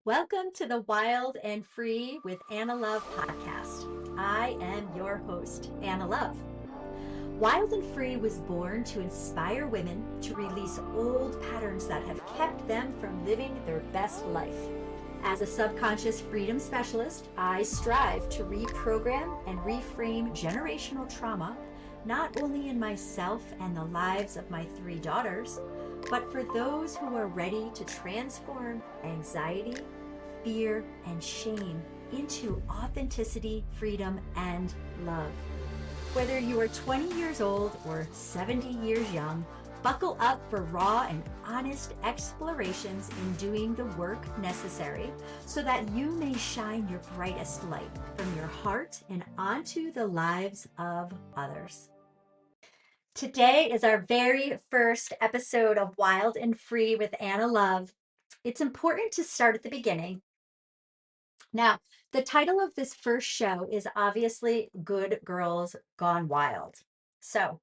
Welcome to the Wild and Free with Anna Love podcast. I am your host, Anna Love. Wild and Free was born to inspire women to release old patterns that have kept them from living their best life. As a subconscious freedom specialist, I strive to reprogram and reframe generational trauma, not only in myself and the lives of my three daughters, but for those who are ready to transform anxiety, fear, and shame into authenticity, freedom, and love. Whether you are 20 years old or 70 years young, buckle up for raw and honest explorations in doing the work necessary so that you may shine your brightest light from your heart and onto the lives of others. Today is our very first episode of Wild and Free with Anna Love. It's important to start at the beginning. Now, the title of this first show is obviously Good Girls Gone Wild. So,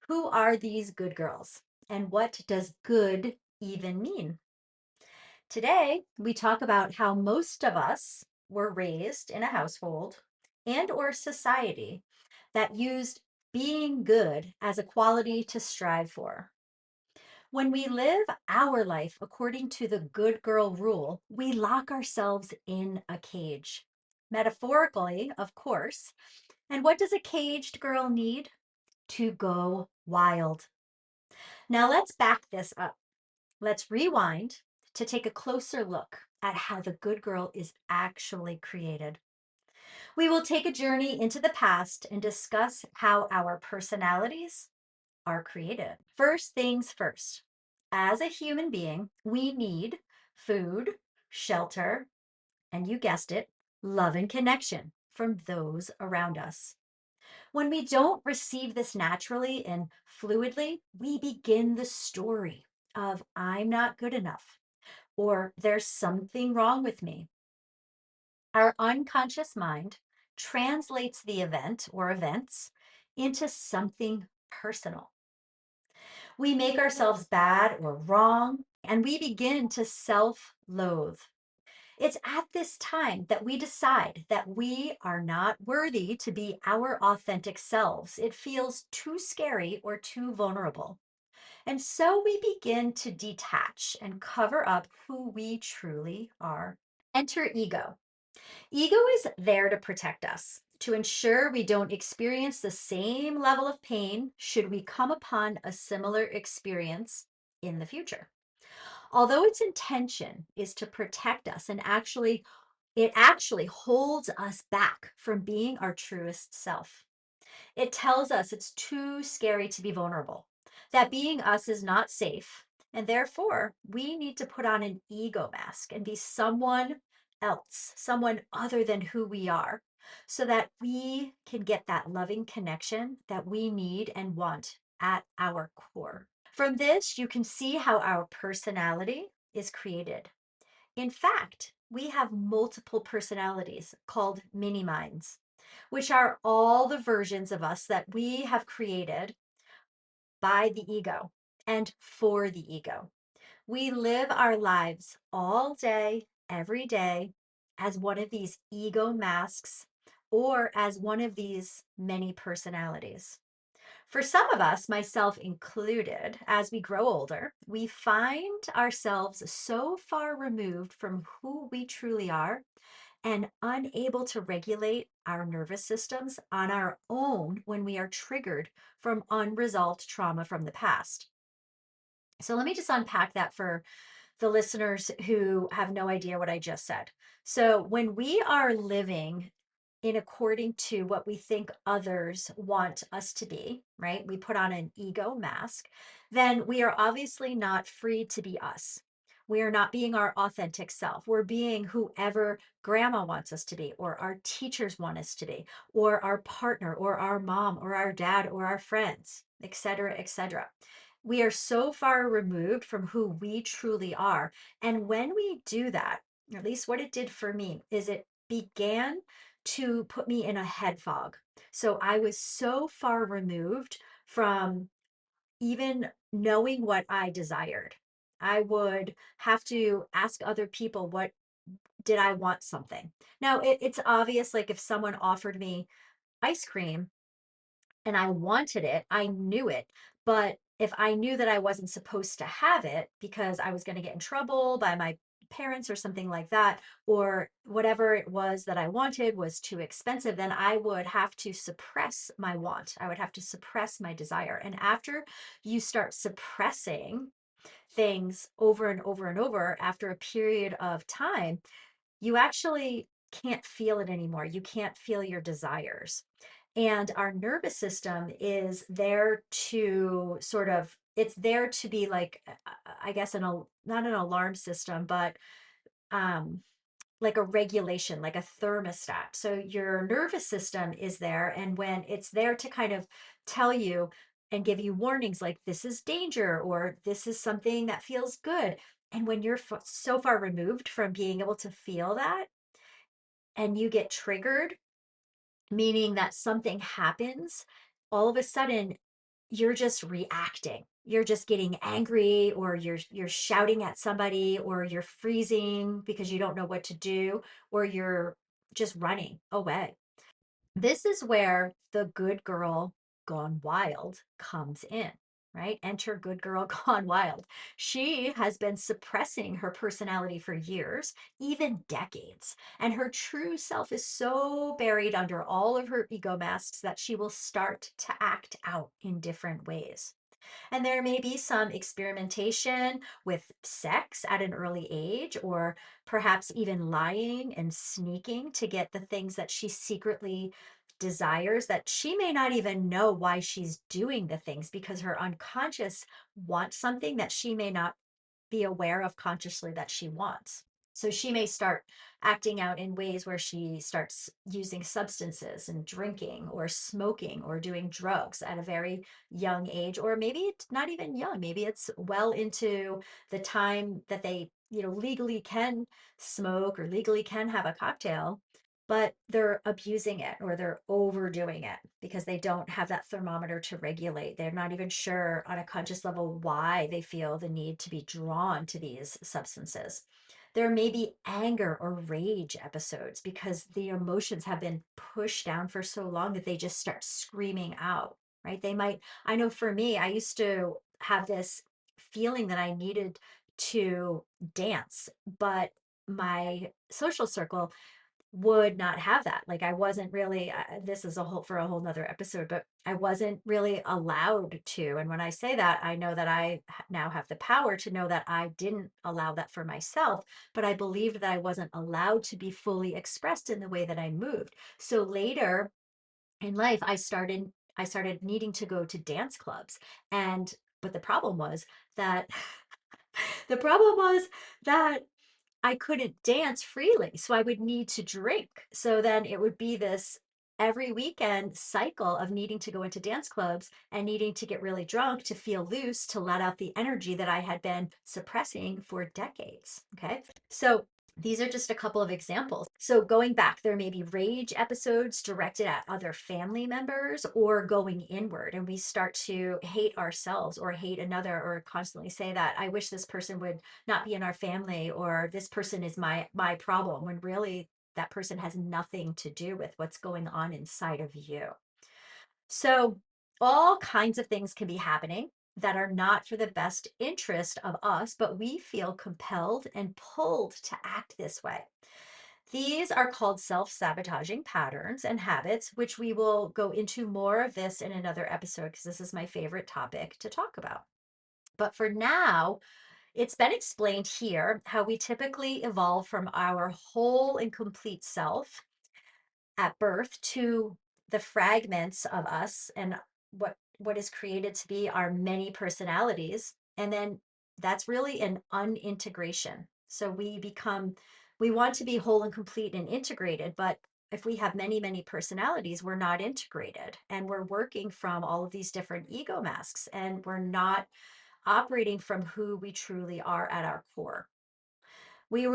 who are these good girls? And what does good even mean? Today, we talk about how most of us were raised in a household and or society that used being good as a quality to strive for. When we live our life according to the good girl rule, we lock ourselves in a cage. Metaphorically, of course. And what does a caged girl need? To go wild. Now let's back this up. Let's rewind to take a closer look at how the good girl is actually created. We will take a journey into the past and discuss how our personalities are created. First things first, as a human being, we need food, shelter, and you guessed it, love and connection from those around us. When we don't receive this naturally and fluidly, we begin the story of I'm not good enough or there's something wrong with me. Our unconscious mind translates the event or events into something personal. We make ourselves bad or wrong, and we begin to self loathe. It's at this time that we decide that we are not worthy to be our authentic selves. It feels too scary or too vulnerable. And so we begin to detach and cover up who we truly are. Enter ego. Ego is there to protect us, to ensure we don't experience the same level of pain should we come upon a similar experience in the future. Although its intention is to protect us and it actually holds us back from being our truest self. It tells us it's too scary to be vulnerable, that being us is not safe, and therefore we need to put on an ego mask and be someone else, someone other than who we are, so that we can get that loving connection that we need and want at our core. From this, you can see how our personality is created. In fact, we have multiple personalities called mini minds, which are all the versions of us that we have created by the ego and for the ego. We live our lives all day, every day, as one of these ego masks or as one of these many personalities. For some of us, myself included, as we grow older, we find ourselves so far removed from who we truly are and unable to regulate our nervous systems on our own when we are triggered from unresolved trauma from the past. So let me just unpack that for the listeners who have no idea what I just said. So when we are living in according to what we think others want us to be, right? We put on an ego mask, then we are obviously not free to be us. We are not being our authentic self. We're being whoever grandma wants us to be, or our teachers want us to be, or our partner, or our mom, or our dad, or our friends, et cetera, et cetera. We are so far removed from who we truly are. And when we do that, at least what it did for me, is it began to put me in a head fog. So I was so far removed from even knowing what I desired. I would have to ask other people what did I want something? Now, it's obvious, like if someone offered me ice cream and I wanted it, I knew it. But if I knew that I wasn't supposed to have it because I was going to get in trouble by my parents or something like that, or whatever it was that I wanted was too expensive, then I would have to suppress my want. I would have to suppress my desire. And after you start suppressing things over and over and over after a period of time, you actually can't feel it anymore. You can't feel your desires. And our nervous system is there to sort of, it's there to be like, I guess, not an alarm system, but um, like a regulation, like a thermostat. So your nervous system is there. And when it's there to kind of tell you and give you warnings like this is danger or this is something that feels good. And when you're so far removed from being able to feel that and you get triggered, meaning that something happens, all of a sudden you're just reacting. You're just getting angry or you're shouting at somebody or you're freezing because you don't know what to do or you're just running away. This is where the good girl gone wild comes in, right? Enter good girl gone wild. She has been suppressing her personality for years, even decades. And her true self is so buried under all of her ego masks that she will start to act out in different ways. And there may be some experimentation with sex at an early age, or perhaps even lying and sneaking to get the things that she secretly desires that she may not even know why she's doing the things because her unconscious wants something that she may not be aware of consciously that she wants. So she may start acting out in ways where she starts using substances and drinking or smoking or doing drugs at a very young age, or maybe it's not even young. Maybe it's well into the time that they, legally can smoke or legally can have a cocktail, but they're abusing it or they're overdoing it because they don't have that thermometer to regulate. They're not even sure on a conscious level why they feel the need to be drawn to these substances. There may be anger or rage episodes because the emotions have been pushed down for so long that they just start screaming out, right? They might, I know for me, I used to have this feeling that I needed to dance, but my social circle would not have that. Like I wasn't really, this is a whole for a whole nother episode, but I wasn't really allowed to. And when I say that, I know that I now have the power to know that I didn't allow that for myself, but I believed that I wasn't allowed to be fully expressed in the way that I moved. So later in life, I started needing to go to dance clubs. And but the problem was that the problem was that I couldn't dance freely. So I would need to drink. So then it would be this every weekend cycle of needing to go into dance clubs and needing to get really drunk to feel loose, to let out the energy that I had been suppressing for decades. Okay. So these are just a couple of examples. So going back, there may be rage episodes directed at other family members or going inward, and we start to hate ourselves or hate another or constantly say that I wish this person would not be in our family or this person is my problem when really that person has nothing to do with what's going on inside of you. So all kinds of things can be happening that are not for the best interest of us, but we feel compelled and pulled to act this way. These are called self-sabotaging patterns and habits, which we will go into more of this in another episode because this is my favorite topic to talk about. But for now, it's been explained here how we typically evolve from our whole and complete self at birth to the fragments of us and what is created to be our many personalities, and then that's really an unintegration. So we want to be whole and complete and integrated, but if we have many personalities, we're not integrated and we're working from all of these different ego masks and we're not operating from who we truly are at our core. We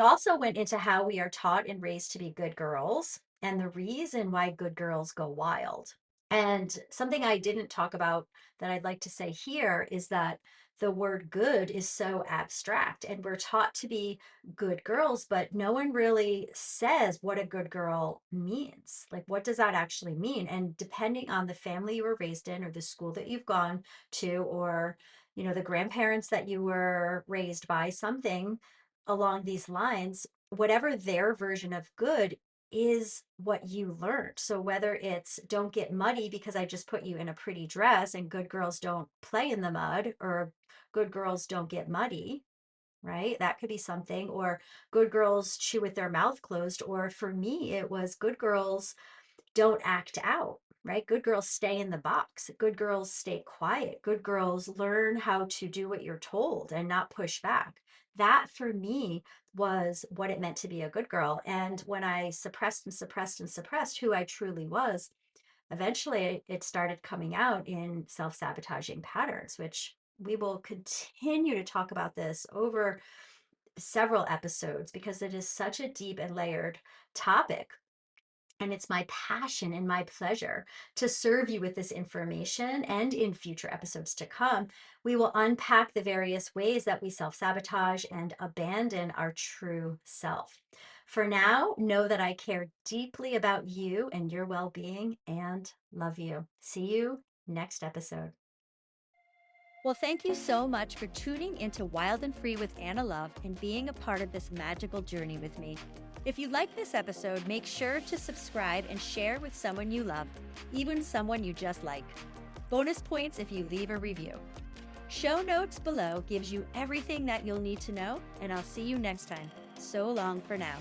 also went into how we are taught and raised to be good girls and the reason why good girls go wild. And something I didn't talk about that I'd like to say here is that the word good is so abstract, and we're taught to be good girls, but no one really says what a good girl means. Like, what does that actually mean? And depending on the family you were raised in, or the school that you've gone to, or, the grandparents that you were raised by, something along these lines, whatever their version of good is what you learned. So whether it's don't get muddy because I just put you in a pretty dress and good girls don't play in the mud, or good girls don't get muddy, right? That could be something. Or good girls chew with their mouth closed. Or for me, it was good girls don't act out, right? Good girls stay in the box. Good girls stay quiet. Good girls learn how to do what you're told and not push back. That for me was what it meant to be a good girl. And when I suppressed and suppressed and suppressed who I truly was, eventually it started coming out in self-sabotaging patterns, which we will continue to talk about this over several episodes because it is such a deep and layered topic. And it's my passion and my pleasure to serve you with this information. And in future episodes to come, we will unpack the various ways that we self sabotage and abandon our true self. For now, know that I care deeply about you and your well being and love you. See you next episode. Well, thank you so much for tuning into Wild and Free with Anna Love and being a part of this magical journey with me. If you like this episode, make sure to subscribe and share with someone you love, even someone you just like. Bonus points if you leave a review. Show notes below gives you everything that you'll need to know, and I'll see you next time. So long for now.